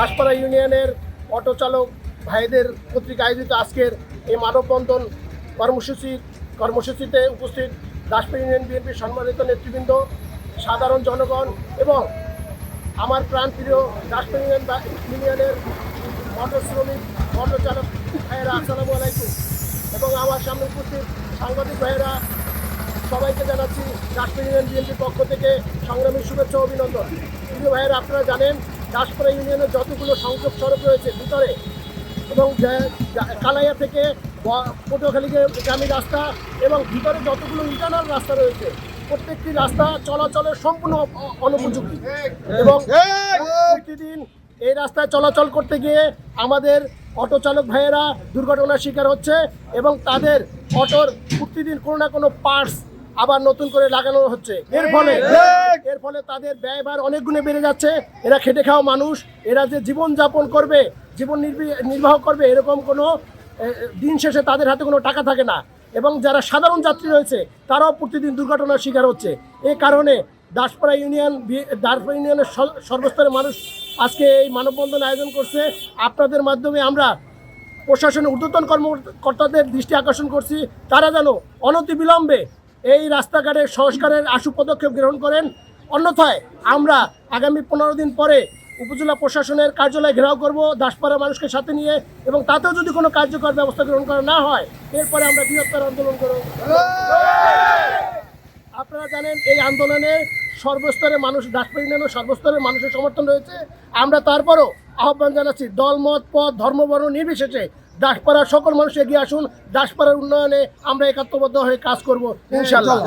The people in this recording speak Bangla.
দাসপাড়া ইউনিয়নের অটো চালক ভাইদের কর্তৃক আয়োজিত আজকের এই মানববন্ধন কর্মসূচিতে উপস্থিত দাসপাড়া ইউনিয়ন বিএনপির সম্মানিত নেতৃবৃন্দ, সাধারণ জনগণ এবং আমার প্রাণপ্রিয় দাসপাড়া ইউনিয়নের মোটর শ্রমিক, মোটর চালক ভাইয়েরা, আসসালামু আলাইকুম। এবং আমার সামনে উপস্থিত সাংবাদিক ভাইয়েরা, সবাইকে জানাচ্ছি দাসপাড়া ইউনিয়ন বিএনপির পক্ষ থেকে সংগ্রামী শুভেচ্ছা ও অভিনন্দন। প্রিয় ভাইয়েরা, আপনারা জানেন দাসপাড়া ইউনিয়নের যতগুলো সংযোগ সড়ক রয়েছে ভিতরে এবং কালাইয়া থেকে পটুয়াখালীগামী রাস্তা এবং ভিতরে যতগুলো ইন্টারনাল রাস্তা রয়েছে, প্রত্যেকটি রাস্তা চলাচলের সম্পূর্ণ অনুপযোগী এবং প্রতিদিন এই রাস্তায় চলাচল করতে গিয়ে আমাদের অটো চালক ভাইয়েরা দুর্ঘটনার শিকার হচ্ছে এবং তাদের অটোর প্রতিদিন কোনো না কোনো পার্টস আবার নতুন করে লাগানো হচ্ছে। এর ফলে তাদের ব্যয়ভার অনেক গুণে বেড়ে যাচ্ছে। এরা খেটে খাওয়া মানুষ, এরা যে জীবনযাপন করবে, জীবন নির্বাহ করবে, এরকম কোনো দিন শেষে তাদের হাতে কোনো টাকা থাকে না এবং যারা সাধারণ যাত্রী রয়েছে তারাও প্রতিদিন দুর্ঘটনার শিকার হচ্ছে। এই কারণে দাসপাড়া ইউনিয়নের সর্বস্তরের মানুষ আজকে এই মানববন্ধন আয়োজন করছে। আপনাদের মাধ্যমে আমরা প্রশাসনের ঊর্ধ্বতন কর্মকর্তাদের দৃষ্টি আকর্ষণ করছি, তারা যেন অনতিবিলম্বে এই রাস্তাঘাটের সংস্কারের আশু পদক্ষেপ গ্রহণ করেন। অন্যথায় আমরা আগামী 15 দিন পরে উপজেলা প্রশাসনের কার্যালয় ঘেরাও করব দাসপাড়ার মানুষকে সাথে নিয়ে, এবং তাতেও যদি কোনো কার্যকর ব্যবস্থা গ্রহণ করা না হয় এরপরে আমরা বৃহত্তর আন্দোলন করব। আপনারা জানেন এই আন্দোলনে সর্বস্তরের মানুষ, দাসপাড়া ইউনিয়নের সর্বস্তরের মানুষের সমর্থন রয়েছে। আমরা তারপরও আহ্বান জানাচ্ছি, দলমত, পথ, ধর্মবর্ণ নির্বিশেষে দাসপাড়ার সকল মানুষ এগিয়ে আসুন। দাসপাড়ার উন্নয়নে আমরা একাত্মবদ্ধ হয়ে কাজ করব ইনশাআল্লাহ।